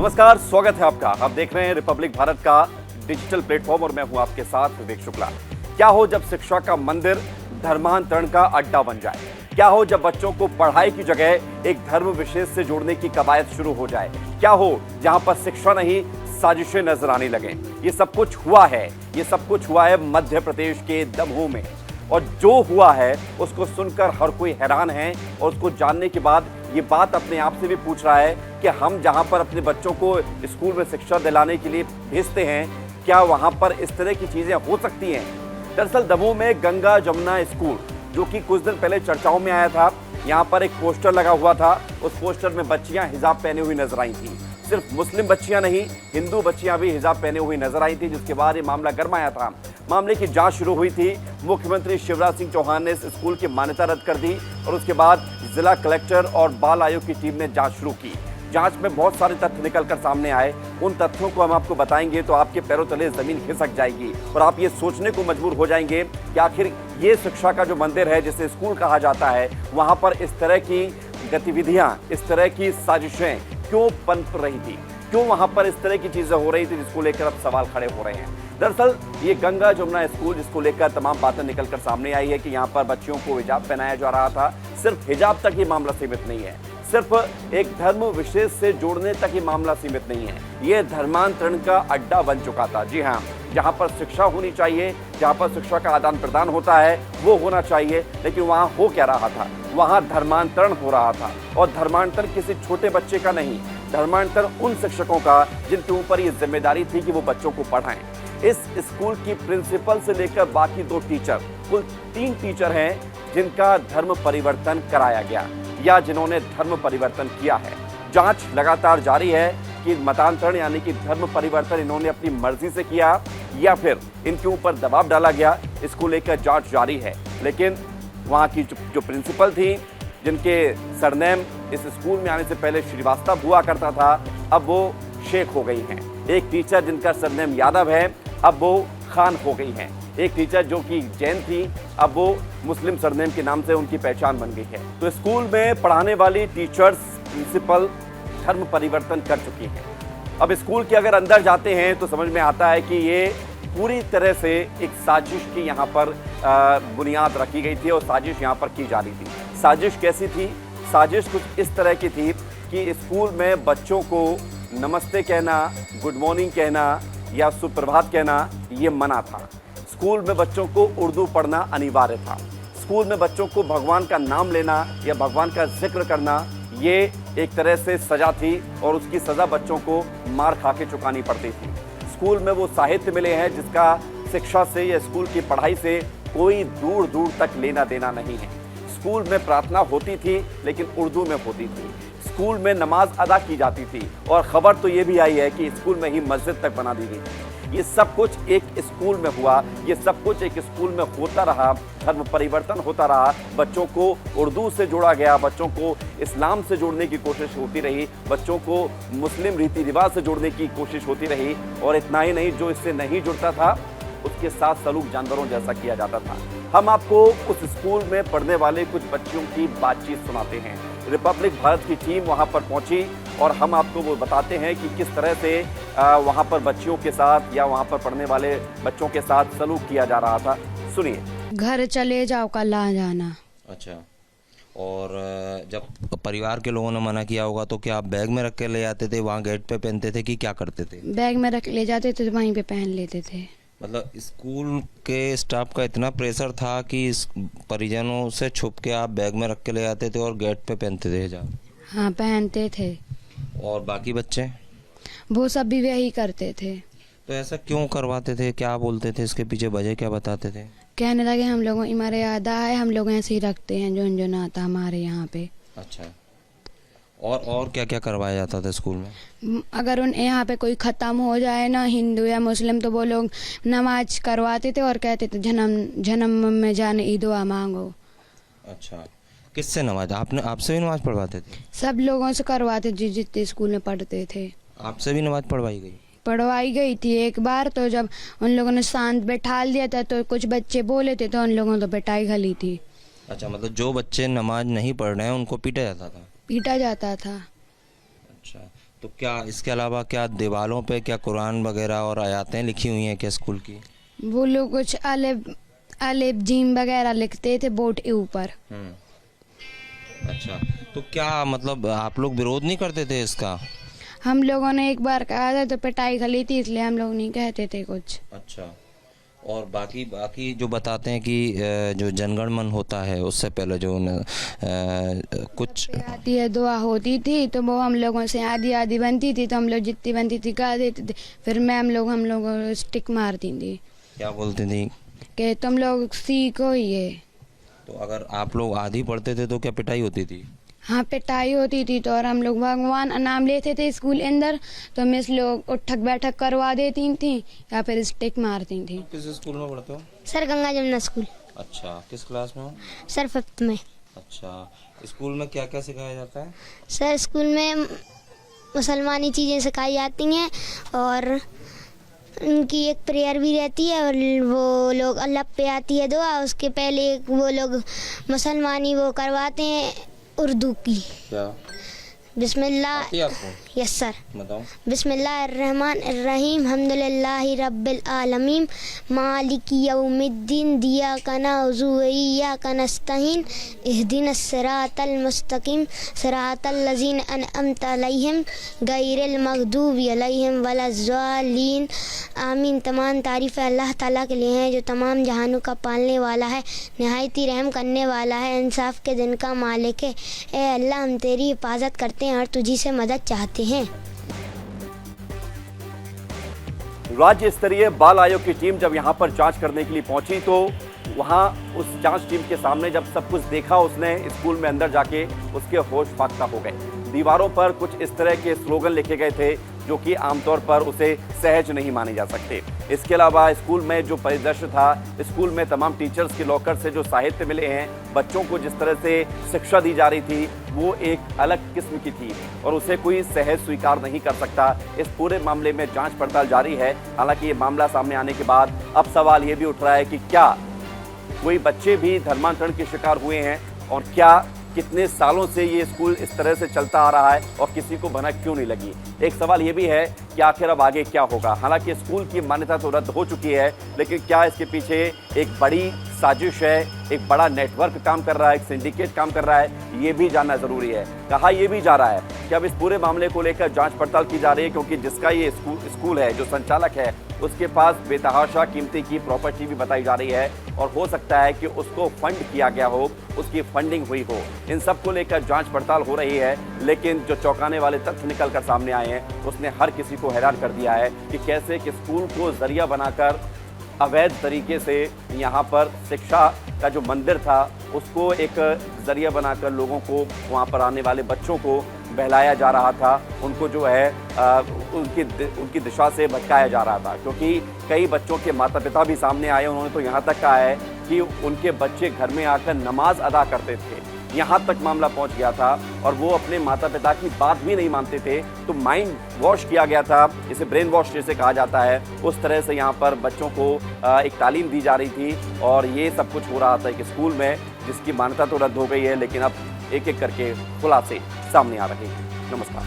नमस्कार, स्वागत है आपका। आप देख रहे हैं रिपब्लिक भारत का डिजिटल प्लेटफॉर्म और मैं हूं आपके साथ विवेक शुक्ला। क्या हो जब शिक्षा का मंदिर धर्मांतरण का अड्डा बन जाए? क्या हो जब बच्चों को पढ़ाई की जगह एक धर्म विशेष से जोड़ने की कवायद शुरू हो जाए? क्या हो जहां पर शिक्षा नहीं साजिशें नजर आने लगे? ये सब कुछ हुआ है। ये सब कुछ हुआ है मध्य प्रदेश के दमोह में, और जो हुआ है उसको सुनकर हर कोई हैरान है और उसको जानने के बाद ये बात अपने आप से भी पूछ रहा है कि हम जहां पर अपने बच्चों को स्कूल में शिक्षा दिलाने के लिए भेजते हैं, क्या वहां पर इस तरह की चीजें हो सकती हैं? दरअसल दमोह में गंगा जमुना स्कूल, जो कि कुछ दिन पहले चर्चाओं में आया था, यहाँ पर एक पोस्टर लगा हुआ था। उस पोस्टर में बच्चियां हिजाब पहने हुई नजर आई थी। सिर्फ मुस्लिम बच्चियां नहीं, हिंदू बच्चियां भी हिजाब पहने हुई नजर आई थी, जिसके बाद ये मामला गरमाया था। मामले की जांच शुरू हुई थी। मुख्यमंत्री शिवराज सिंह चौहान ने इस स्कूल की मान्यता रद्द कर दी और उसके बाद जिला कलेक्टर और बाल आयोग की टीम ने जांच शुरू की। जांच में बहुत सारे तथ्य निकलकर सामने आए। उन तथ्यों को हम आपको बताएंगे तो आपके पैरों तले जमीन खिसक जाएगी और आप ये सोचने को मजबूर हो जाएंगे कि आखिर ये शिक्षा का जो मंदिर है, जिसे स्कूल कहा जाता है, वहां पर इस तरह की गतिविधियां, इस तरह की साजिशें क्यों पनप रही थी? क्यों वहां पर इस तरह की चीजें हो रही थी, जिसको लेकर अब सवाल खड़े हो रहे हैं? दरअसल ये गंगा जमुना स्कूल, जिसको लेकर तमाम बातें निकलकर सामने आई है कि यहाँ पर बच्चियों को हिजाब पहनाया जा रहा था। सिर्फ हिजाब तक ये मामला सीमित नहीं है, सिर्फ एक धर्म विशेष से जोड़ने तक ये मामला सीमित नहीं है, ये धर्मांतरण का अड्डा बन चुका था। जी हाँ, जहाँ पर शिक्षा होनी चाहिए, जहाँ पर शिक्षा का आदान प्रदान होता है, वो होना चाहिए, लेकिन वहाँ हो क्या रहा था? वहाँ धर्मांतरण हो रहा था, और धर्मांतरण किसी छोटे बच्चे का नहीं, धर्मांतरण उन शिक्षकों का जिनके ऊपर ये जिम्मेदारी थी कि वो बच्चों को पढ़ाएं। इस स्कूल की प्रिंसिपल से लेकर बाकी 2 टीचर, कुल 3 टीचर हैं जिनका धर्म परिवर्तन कराया गया या जिन्होंने धर्म परिवर्तन किया है। जांच लगातार जारी है कि मतांतरण यानी कि धर्म परिवर्तन इन्होंने अपनी मर्जी से किया या फिर इनके ऊपर दबाव डाला गया। इसको लेकर जांच जारी है, लेकिन वहाँ की जो प्रिंसिपल थी, जिनके सरनेम इस स्कूल में आने से पहले श्रीवास्तव हुआ करता था, अब वो शेख हो गई हैं। एक टीचर जिनका सरनेम यादव है, अब वो खान हो गई हैं। एक टीचर जो कि जैन थी, अब वो मुस्लिम सरनेम के नाम से उनकी पहचान बन गई है। तो स्कूल में पढ़ाने वाली टीचर्स, प्रिंसिपल धर्म परिवर्तन कर चुकी हैं। अब स्कूल के अगर अंदर जाते हैं तो समझ में आता है कि ये पूरी तरह से एक साजिश की यहाँ पर बुनियाद रखी गई थी और साजिश यहाँ पर की जा रही थी। साजिश कैसी थी? साजिश कुछ इस तरह की थी कि स्कूल में बच्चों को नमस्ते कहना, गुड मॉर्निंग कहना या सुप्रभात कहना ये मना था। स्कूल में बच्चों को उर्दू पढ़ना अनिवार्य था। स्कूल में बच्चों को भगवान का नाम लेना या भगवान का जिक्र करना ये एक तरह से सजा थी और उसकी सजा बच्चों को मार खा के चुकानी पड़ती थी। स्कूल में वो साहित्य मिले हैं जिसका शिक्षा से या स्कूल की पढ़ाई से कोई दूर दूर तक लेना देना नहीं है। स्कूल में प्रार्थना होती थी लेकिन उर्दू में होती थी। स्कूल में नमाज अदा की जाती थी और खबर तो ये भी आई है कि स्कूल में ही मस्जिद तक बना दी गई। ये सब कुछ एक स्कूल में हुआ, ये सब कुछ एक स्कूल में होता रहा, धर्म परिवर्तन होता रहा, बच्चों को उर्दू से जोड़ा गया, बच्चों को इस्लाम से जोड़ने की कोशिश होती रही, बच्चों को मुस्लिम रीति रिवाज से जोड़ने की कोशिश होती रही, और इतना ही नहीं, जो इससे नहीं जुड़ता था उसके साथ सलूक जानवरों जैसा किया जाता था। हम आपको उस स्कूल में पढ़ने वाले कुछ बच्चियों की बातचीत सुनाते हैं। रिपब्लिक भारत की टीम वहां पर पहुंची और हम आपको वो बताते हैं कि किस तरह से वहां पर बच्चियों के साथ या वहां पर पढ़ने वाले बच्चों के साथ सलूक किया जा रहा था। सुनिए। घर चले जाओ, कल आ जाना। अच्छा, और जब परिवार के लोगों ने मना किया होगा तो क्या आप बैग में रख के ले जाते थे, वहाँ गेट पे पहनते थे कि क्या करते थे? बैग में रख ले जाते थे, वहीं पे पहन लेते थे। मतलब स्कूल के स्टाफ का इतना प्रेशर था कि इस परिजनों से छुप के आप बैग में रख के ले जाते थे और गेट पे पहनते थे हिजाब? हाँ, पहनते थे। और बाकी बच्चे? वो सब भी वही करते थे। तो ऐसा क्यों करवाते थे, क्या बोलते थे, इसके पीछे वजह क्या बताते थे? कहने लगे हम लोगों हमारे याद है, हम लोग ऐसे ही रखते हैं जो ना आता हमारे यहाँ पे। अच्छा, और क्या क्या करवाया जाता था स्कूल में? अगर उन यहाँ पे कोई ख़त्म हो जाए ना, हिंदू या मुस्लिम, तो वो लोग नमाज करवाते थे और कहते थे जन्म में जाने ई दुआ मांगो। अच्छा, किससे नमाज? आपसे भी नमाज पढ़वाते थे? सब लोगों से करवाते थे जितने स्कूल में पढ़ते थे। आपसे भी नमाज पढ़वाई गई थी एक बार, तो जब उन लोगों ने शांत बैठा दिया था तो कुछ बच्चे बोले थे तो उन लोगों ने तो पिटाई घली थी। अच्छा, मतलब जो बच्चे नमाज नहीं पढ़ रहे हैं उनको पीटा जाता था? पीटा जाता था। अच्छा, तो क्या इसके अलावा क्या दीवारों पे क्या कुरान वगैरह और आयतें लिखी हुई हैं क्या स्कूल की? वो लोग कुछ अलिफ जीम वगैरह लिखते थे बोर्ड के ऊपर। अच्छा, तो क्या मतलब आप लोग विरोध नहीं करते थे इसका? हम लोगों ने एक बार कहा था तो पिटाई खली थी, इसलिए हम लोग नहीं कहते थे कुछ। अच्छा, और बाकी जो बताते हैं कि जो जनगण मन होता है उससे पहले जो कुछ आती है दुआ होती थी तो वो हम लोगों से आधी आधी बनती थी, तो हम लोग जितनी बनती थी गा देते थे। फिर मैम लोग हम लोगों को स्टिक मारती थी। क्या बोलती थी? कि तुम लोग सीखो ये। तो अगर आप लोग आधी पढ़ते थे तो क्या पिटाई होती थी? हाँ, पिटाई होती थी। तो और हम लोग भगवान नाम लेते थे स्कूल अंदर तो मिस लोग उठक बैठक करवा देती थी या फिर स्टिक मारती थी। किस स्कूल में पढ़ते हो? Sir Ganga Jamuna school. अच्छा, किस क्लास में हो? सर 5th में। अच्छा, स्कूल में क्या क्या सिखाया जाता है? सर स्कूल में मुसलमानी चीज़ें सिखाई जाती हैं और उनकी एक प्रेयर भी रहती है और वो लोग अल्लाह पे आती है दुआ, उसके पहले वो लोग मुसलमानी वो करवाते हैं उर्दू की। क्या बिस्मिल्लाह। आती है आपको? Yes sir. बताओ। बिस्मिल्लाहिर्रहमानिर्रहीम हम्दुलिल्लाहि रब्बिल आलमीन मालिकी यौमिद्दीन दिय्याका नअबुदु व इय्याका नस्तईन इहदिनस सिरातल मुस्तकीम सिरातल लज़ीना अनअमता अलैहिम गैरिल मग़दूबि अलैहिम वलज़्ज़ालिन। आमीन। तमाम तारीफ़ अल्लाह ताला के लिए हैं जो तमाम जहानों का पालने वाला है, नहायती रहम करने वाला है, इंसाफ के दिन का मालिक है। ए अल्लाह, हम तेरी हिफाजत करते हैं और तुझी से मदद चाहते हैं। राज्य स्तरीय बाल आयोग की टीम जब यहां पर जांच करने के लिए पहुंची तो वहां उस जांच टीम के सामने जब सब कुछ देखा उसने स्कूल में अंदर जाके उसके होश फाख्ता हो गए। दीवारों पर कुछ इस तरह के स्लोगन लिखे गए थे जो कि आमतौर पर उसे सहज नहीं माने जा सकते। इसके अलावा स्कूल में जो परिदृश्य था, स्कूल में तमाम टीचर्स के लॉकर से जो साहित्य मिले हैं, बच्चों को जिस तरह से शिक्षा दी जा रही थी वो एक अलग किस्म की थी और उसे कोई सहज स्वीकार नहीं कर सकता। इस पूरे मामले में जांच पड़ताल जारी है। हालांकि ये मामला सामने आने के बाद अब सवाल ये भी उठ रहा है कि क्या कोई बच्चे भी धर्मांतरण के शिकार हुए हैं और क्या कितने सालों से ये स्कूल इस तरह से चलता आ रहा है और किसी को भनक क्यों नहीं लगी। एक सवाल ये भी है कि आखिर अब आगे क्या होगा। हालांकि स्कूल की मान्यता तो रद्द हो चुकी है, लेकिन क्या इसके पीछे एक बड़ी साजिश है, एक बड़ा नेटवर्क काम कर रहा है, एक सिंडिकेट काम कर रहा है, ये भी जानना जरूरी है। कहा यह भी जा रहा है कि अब इस पूरे मामले को लेकर जांच पड़ताल की जा रही है, क्योंकि जिसका ये स्कूल है, जो संचालक है, उसके पास बेतहाशा कीमती की प्रॉपर्टी भी बताई जा रही है और हो सकता है कि उसको फंड किया गया हो, उसकी फंडिंग हुई हो। इन सब को लेकर जांच पड़ताल हो रही है, लेकिन जो चौंकाने वाले तथ्य निकल कर सामने आए हैं उसने हर किसी को हैरान कर दिया है कि कैसे कि स्कूल को जरिया बनाकर अवैध तरीके से यहाँ पर शिक्षा का जो मंदिर था उसको एक जरिया बनाकर लोगों को, वहाँ पर आने वाले बच्चों को बहलाया जा रहा था, उनको जो है उनकी दिशा से भटकाया जा रहा था। क्योंकि कई बच्चों के माता पिता भी सामने आए, उन्होंने तो यहाँ तक कहा है कि उनके बच्चे घर में आकर नमाज अदा करते थे, यहाँ तक मामला पहुँच गया था और वो अपने माता पिता की बात भी नहीं मानते थे। तो माइंड वॉश किया गया था, इसे ब्रेन वॉश जैसे कहा जाता है, उस तरह से यहाँ पर बच्चों को एक तालीम दी जा रही थी और ये सब कुछ हो रहा था एक स्कूल में जिसकी मान्यता तो रद्द हो गई है, लेकिन अब एक एक करके खुलासे सामने आ रहे हैं। नमस्कार।